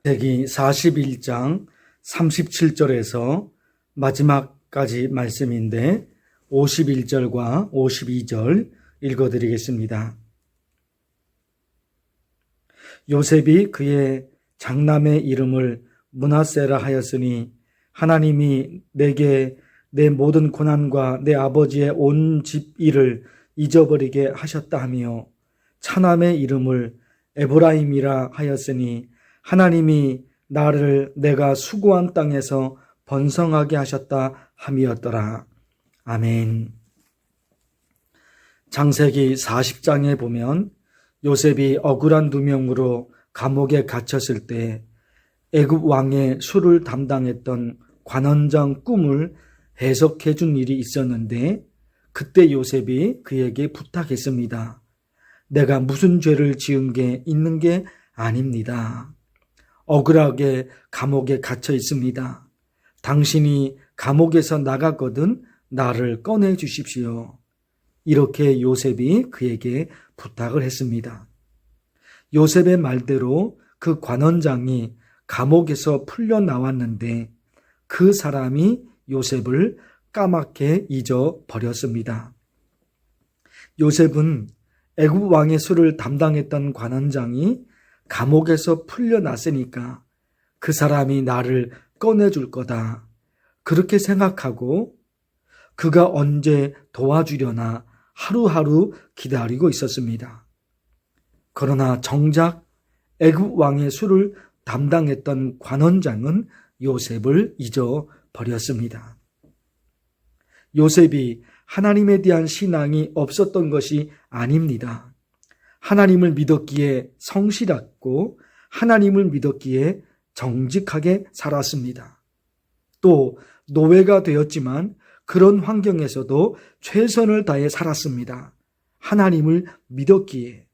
창세기 41장 37절에서 마지막까지 말씀인데 51절과 52절 읽어드리겠습니다. 요셉이 그의 장남의 이름을 므낫세라 하였으니 하나님이 내게 내 모든 고난과 내 아버지의 온 집 일을 잊어버리게 하셨다 하며 차남의 이름을 에브라임이라 하였으니 하나님이 나를 내가 수고한 땅에서 번성하게 하셨다 함이었더라. 아멘. 창세기 40장에 보면 요셉이 억울한 누명으로 감옥에 갇혔을 때 애굽 왕의 수를 담당했던 관원장 꿈을 해석해 준 일이 있었는데 그때 요셉이 그에게 부탁했습니다. 내가 무슨 죄를 지은 게 있는 게 아닙니다. 억울하게 감옥에 갇혀 있습니다. 당신이 감옥에서 나갔거든 나를 꺼내 주십시오. 이렇게 요셉이 그에게 부탁을 했습니다. 요셉의 말대로 그 관원장이 감옥에서 풀려 나왔는데 그 사람이 요셉을 까맣게 잊어버렸습니다. 요셉은 애굽 왕의 수를 담당했던 관원장이 감옥에서 풀려났으니까 그 사람이 나를 꺼내줄 거다. 그렇게 생각하고 그가 언제 도와주려나 하루하루 기다리고 있었습니다. 그러나 정작 애굽 왕의 수를 담당했던 관원장은 요셉을 잊어버렸습니다. 요셉이 하나님에 대한 신앙이 없었던 것이 아닙니다. 하나님을 믿었기에 성실했고 하나님을 믿었기에 정직하게 살았습니다. 또 노예가 되었지만 그런 환경에서도 최선을 다해 살았습니다. 하나님을 믿었기에.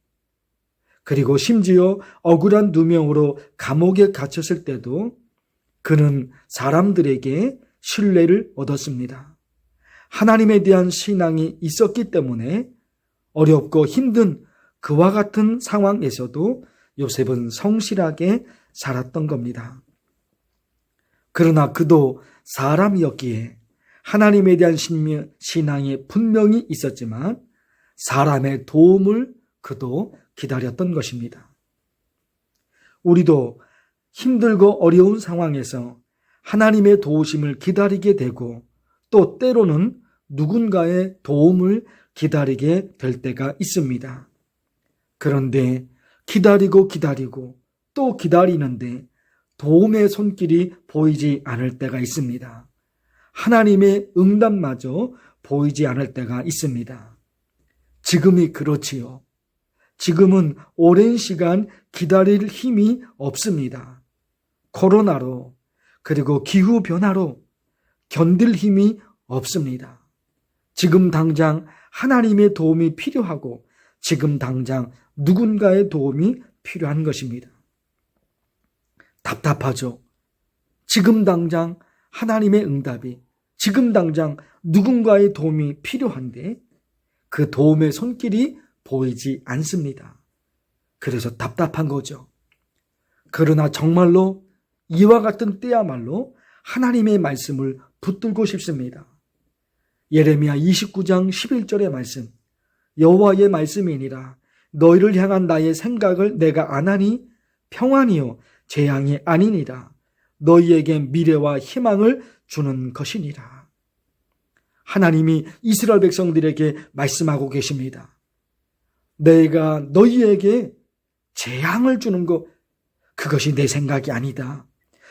그리고 심지어 억울한 누명으로 감옥에 갇혔을 때도 그는 사람들에게 신뢰를 얻었습니다. 하나님에 대한 신앙이 있었기 때문에 어렵고 힘든 그와 같은 상황에서도 요셉은 성실하게 살았던 겁니다. 그러나 그도 사람이었기에 하나님에 대한 신앙이 분명히 있었지만 사람의 도움을 그도 기다렸던 것입니다. 우리도 힘들고 어려운 상황에서 하나님의 도우심을 기다리게 되고 또 때로는 누군가의 도움을 기다리게 될 때가 있습니다. 그런데 기다리고 또 기다리는데 도움의 손길이 보이지 않을 때가 있습니다. 하나님의 응답마저 보이지 않을 때가 있습니다. 지금이 그렇지요. 지금은 오랜 시간 기다릴 힘이 없습니다. 코로나로 그리고 기후변화로 견딜 힘이 없습니다. 지금 당장 하나님의 도움이 필요하고 지금 당장 누군가의 도움이 필요한 것입니다. 답답하죠. 지금 당장 하나님의 응답이 지금 당장 누군가의 도움이 필요한데 그 도움의 손길이 보이지 않습니다. 그래서 답답한 거죠. 그러나 정말로 이와 같은 때야말로 하나님의 말씀을 붙들고 싶습니다. 예레미야 29장 11절의 말씀, 여호와의 말씀이니라 너희를 향한 나의 생각을 내가 아나니 평안이요 재앙이 아니니라 너희에게 미래와 희망을 주는 것이니라. 하나님이 이스라엘 백성들에게 말씀하고 계십니다. 내가 너희에게 재앙을 주는 것, 그것이 내 생각이 아니다.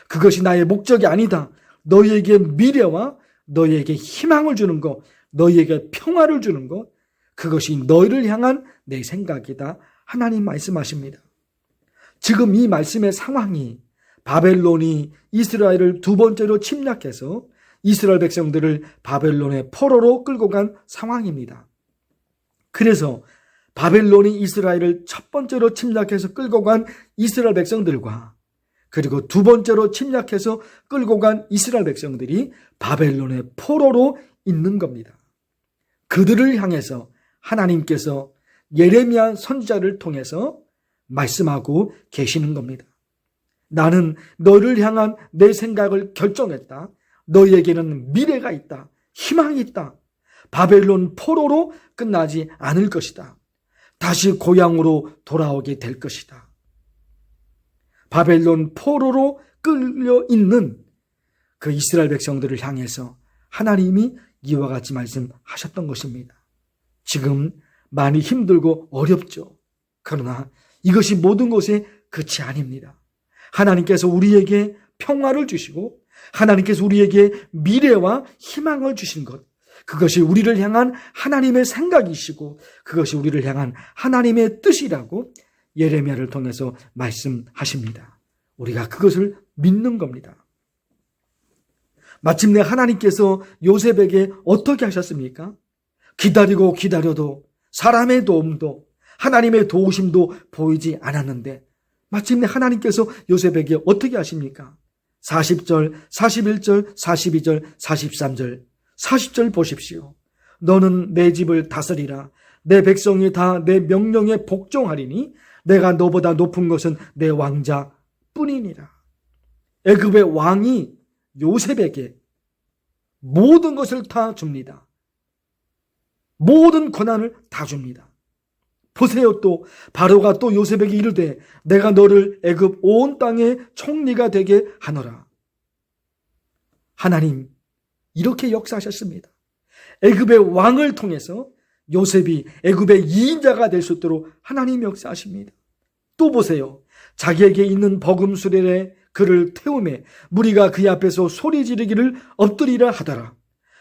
그것이 나의 목적이 아니다. 너희에게 미래와 너희에게 희망을 주는 것, 너희에게 평화를 주는 것, 그것이 너희를 향한 내 생각이다. 하나님 말씀하십니다. 지금 이 말씀의 상황이 바벨론이 이스라엘을 두 번째로 침략해서 이스라엘 백성들을 바벨론의 포로로 끌고 간 상황입니다. 그래서 바벨론이 이스라엘을 첫 번째로 침략해서 끌고 간 이스라엘 백성들과 그리고 두 번째로 침략해서 끌고 간 이스라엘 백성들이 바벨론의 포로로 있는 겁니다. 그들을 향해서 하나님께서 예레미야 선지자를 통해서 말씀하고 계시는 겁니다. 나는 너를 향한 내 생각을 결정했다. 너희에게는 미래가 있다. 희망이 있다. 바벨론 포로로 끝나지 않을 것이다. 다시 고향으로 돌아오게 될 것이다. 바벨론 포로로 끌려 있는 그 이스라엘 백성들을 향해서 하나님이 이와 같이 말씀하셨던 것입니다. 지금 많이 힘들고 어렵죠. 그러나 이것이 모든 것의 끝이 아닙니다. 하나님께서 우리에게 평화를 주시고 하나님께서 우리에게 미래와 희망을 주신 것, 그것이 우리를 향한 하나님의 생각이시고 그것이 우리를 향한 하나님의 뜻이라고 예레미야를 통해서 말씀하십니다. 우리가 그것을 믿는 겁니다. 마침내 하나님께서 요셉에게 어떻게 하셨습니까? 기다리고 기다려도 사람의 도움도 하나님의 도우심도 보이지 않았는데 마침내 하나님께서 요셉에게 어떻게 하십니까? 40절, 41절, 42절, 43절, 40절 보십시오. 너는 내 집을 다스리라. 내 백성이 다 내 명령에 복종하리니 내가 너보다 높은 것은 내 왕자뿐이니라. 애굽의 왕이 요셉에게 모든 것을 다 줍니다. 모든 권한을 다 줍니다. 보세요. 또 바로가 또 요셉에게 이르되 내가 너를 애굽 온 땅의 총리가 되게 하노라. 하나님 이렇게 역사하셨습니다. 애굽의 왕을 통해서 요셉이 애굽의 2인자가 될 수 있도록 하나님 역사하십니다. 또 보세요. 자기에게 있는 버금수레에 그를 태우매 무리가 그의 앞에서 소리 지르기를 엎드리라 하더라.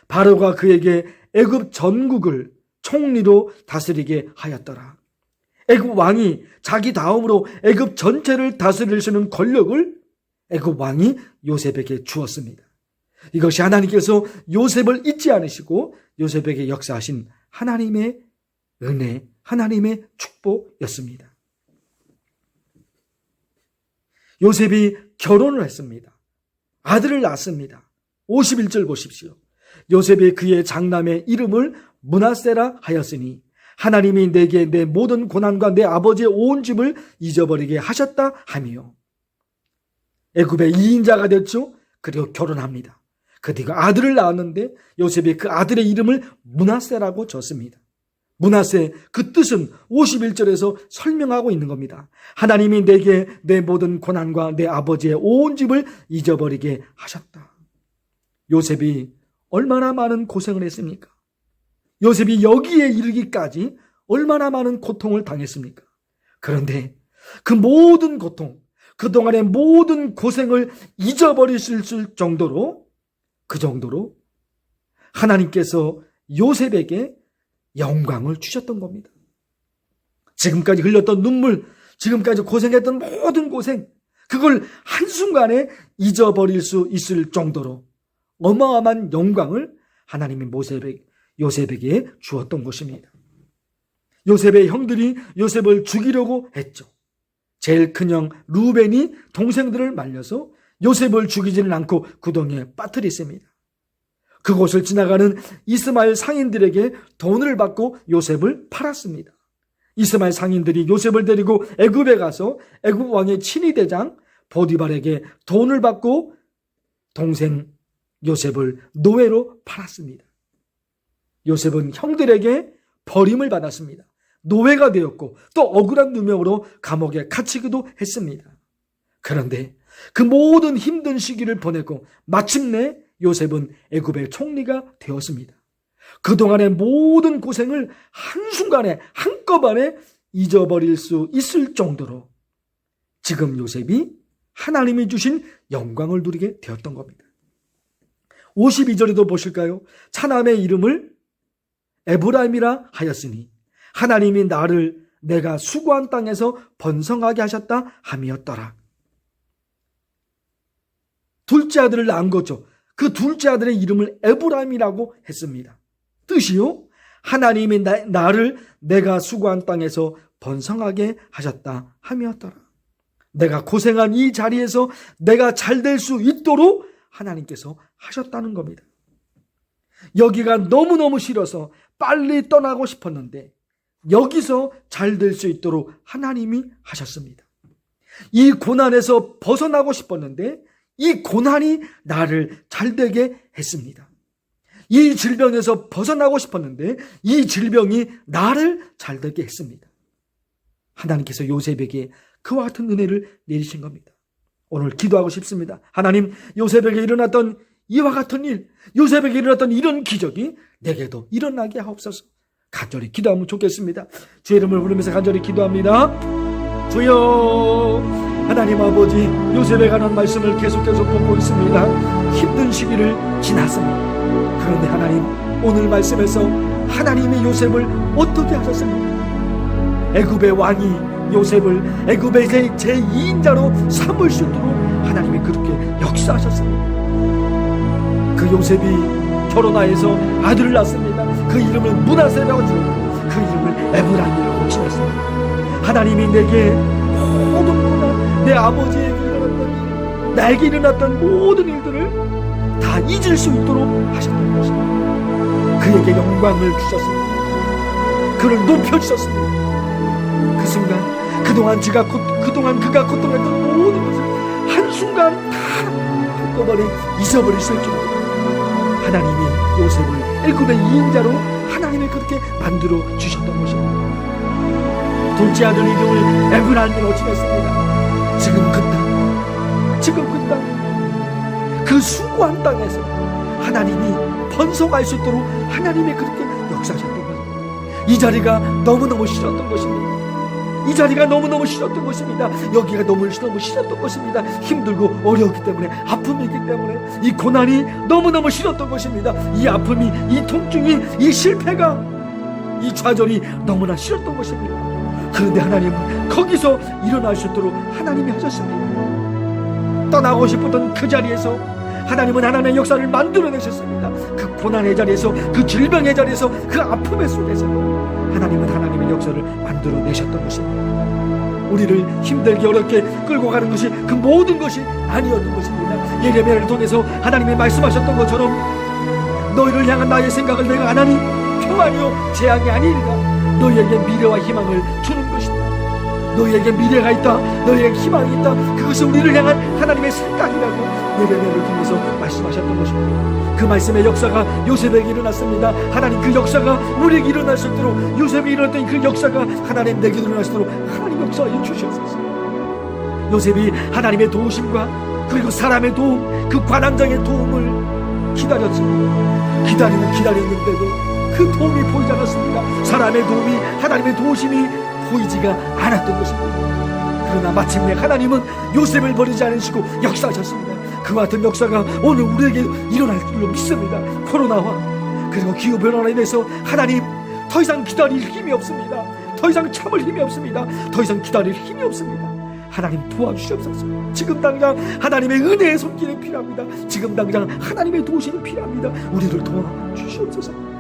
바로가 그에게 애굽 전국을 총리로 다스리게 하였더라. 애굽 왕이 자기 다음으로 애굽 전체를 다스릴 수 있는 권력을 애굽 왕이 요셉에게 주었습니다. 이것이 하나님께서 요셉을 잊지 않으시고 요셉에게 역사하신 하나님의 은혜, 하나님의 축복이었습니다. 요셉이 결혼을 했습니다. 아들을 낳았습니다. 51절 보십시오. 요셉이 그의 장남의 이름을 므낫세라 하였으니 하나님이 내게 내 모든 고난과 내 아버지의 온 집을 잊어버리게 하셨다 하며 애굽의 2인자가 됐죠. 그리고 결혼합니다. 그 뒤가 아들을 낳았는데 요셉이 그 아들의 이름을 므낫세라고 줬습니다. 므낫세, 그 뜻은 51절에서 설명하고 있는 겁니다. 하나님이 내게 내 모든 고난과 내 아버지의 온 집을 잊어버리게 하셨다. 요셉이 얼마나 많은 고생을 했습니까? 요셉이 여기에 이르기까지 얼마나 많은 고통을 당했습니까? 그런데 그 모든 고통, 그동안의 모든 고생을 잊어버릴 수 있을 정도로 그 정도로 하나님께서 요셉에게 영광을 주셨던 겁니다. 지금까지 흘렸던 눈물, 지금까지 고생했던 모든 고생, 그걸 한순간에 잊어버릴 수 있을 정도로 어마어마한 영광을 하나님이 요셉에게 주었던 것입니다. 요셉의 형들이 요셉을 죽이려고 했죠. 제일 큰 형 루벤이 동생들을 말려서 요셉을 죽이지는 않고 구덩이에 빠뜨렸습니다. 그곳을 지나가는 이스마엘 상인들에게 돈을 받고 요셉을 팔았습니다. 이스마엘 상인들이 요셉을 데리고 애굽에 가서 애굽 왕의 친위대장 보디발에게 돈을 받고 동생 요셉을 노예로 팔았습니다. 요셉은 형들에게 버림을 받았습니다. 노예가 되었고 또 억울한 누명으로 감옥에 갇히기도 했습니다. 그런데 그 모든 힘든 시기를 보내고 마침내 요셉은 애굽의 총리가 되었습니다. 그동안의 모든 고생을 한순간에 한꺼번에 잊어버릴 수 있을 정도로 지금 요셉이 하나님이 주신 영광을 누리게 되었던 겁니다. 52절에도 보실까요? 차남의 이름을 에브라임이라 하였으니 하나님이 나를 내가 수고한 땅에서 번성하게 하셨다 함이었더라. 둘째 아들을 낳은 거죠. 그 둘째 아들의 이름을 에브라임이라고 했습니다. 뜻이요? 하나님이 나를 내가 수고한 땅에서 번성하게 하셨다 함이었더라. 내가 고생한 이 자리에서 내가 잘 될 수 있도록 하나님께서 하셨다는 겁니다. 여기가 너무너무 싫어서 빨리 떠나고 싶었는데 여기서 잘 될 수 있도록 하나님이 하셨습니다. 이 고난에서 벗어나고 싶었는데 이 고난이 나를 잘되게 했습니다. 이 질병에서 벗어나고 싶었는데 이 질병이 나를 잘되게 했습니다. 하나님께서 요셉에게 그와 같은 은혜를 내리신 겁니다. 오늘 기도하고 싶습니다. 하나님, 요셉에게 일어났던 이와 같은 일, 요셉에게 일어났던 이런 기적이 내게도 일어나게 하옵소서. 간절히 기도하면 좋겠습니다. 주의 이름을 부르면서 간절히 기도합니다. 주여, 하나님 아버지, 요셉에 관한 말씀을 계속해서 보고 있습니다. 힘든 시기를 지났습니다. 그런데 하나님, 오늘 말씀에서 하나님이 요셉을 어떻게 하셨습니까? 애굽의 왕이 요셉을 애굽의 제2인자로 삼을 수 있도록 하나님이 그렇게 역사하셨습니다. 그 요셉이 결혼하여서 아들을 낳습니다. 그 이름을 므낫세라고 지었고 그 이름을 에브라임이라고 지었습니다. 하나님이 내게 모든 고난, 내 아버지에게 일어났던 일, 나에게 일어났던 모든 일들을 다 잊을 수 있도록 하셨던 것입니다. 그에게 영광을 주셨습니다. 그를 높여주셨습니다. 그 순간 그동안 그가 고통했던 모든 것을 한순간 다 한꺼번에 잊어버리실 줄 하나님이 요셉을 애굽의 2인자로 하나님이 그렇게 만들어 주셨던 것입니다. 둘째 아들 이름을 에브라임으로 지냈습니다. 지금 그 땅, 그 수고한 땅에서 하나님이 번성할 수 있도록 하나님이 그렇게 역사하셨던 것입니다. 이 자리가 너무너무 싫었던 것입니다. 이 자리가 너무너무 싫었던 것입니다. 여기가 너무 싫었던 것입니다. 힘들고 어려웠기 때문에, 아픔이기 때문에, 이 고난이 너무너무 싫었던 것입니다. 이 아픔이, 이 통증이, 이 실패가, 이 좌절이 너무나 싫었던 것입니다. 그런데 하나님은 거기서 일어날 수 있도록 하나님이 하셨습니다. 떠나고 싶었던 그 자리에서 하나님은 하나님의 역사를 만들어내셨습니다. 그 고난의 자리에서, 그 질병의 자리에서, 그 아픔의 속에서 하나님은 하나님의 역사를 만들어내셨던 것입니다. 우리를 힘들게 어렵게 끌고 가는 것이 그 모든 것이 아니었던 것입니다. 예레미야를 통해서 하나님이 말씀하셨던 것처럼 너희를 향한 나의 생각을 내가 안 하니 평안이요 재앙이 아니리라. 너희에게 미래와 희망을 주는 것이다. 너희에게 미래가 있다, 너희에게 희망이 있다. 그것이 우리를 향한 하나님의 생각이라고 예레미야를 통해서 말씀하셨던 것입니다. 그 말씀의 역사가 요셉에게 일어났습니다. 하나님 그 역사가 우리에게 일어날 수 있도록, 요셉에게 일어났던 그 역사가 하나님 내게 일어날 수 있도록 하나님 역사해 주시옵소서. 요셉이 하나님의 도우심과 그리고 사람의 도움, 그 관원장의 도움을 기다렸습니다. 기다리는데도 그 도움이 보이지 않았습니다. 사람의 도움이, 하나님의 도우심이 보이지가 않았던 것입니다. 그러나 마침내 하나님은 요셉을 버리지 않으시고 역사하셨습니다. 그와 같은 역사가 오늘 우리에게 일어날 줄로 믿습니다. 코로나와 그리고 기후변화로 인해서 하나님 더 이상 기다릴 힘이 없습니다. 더 이상 참을 힘이 없습니다. 더 이상 기다릴 힘이 없습니다. 하나님 도와주시옵소서. 지금 당장 하나님의 은혜의 손길이 필요합니다. 지금 당장 하나님의 도우심이 필요합니다. 우리를 도와주시옵소서.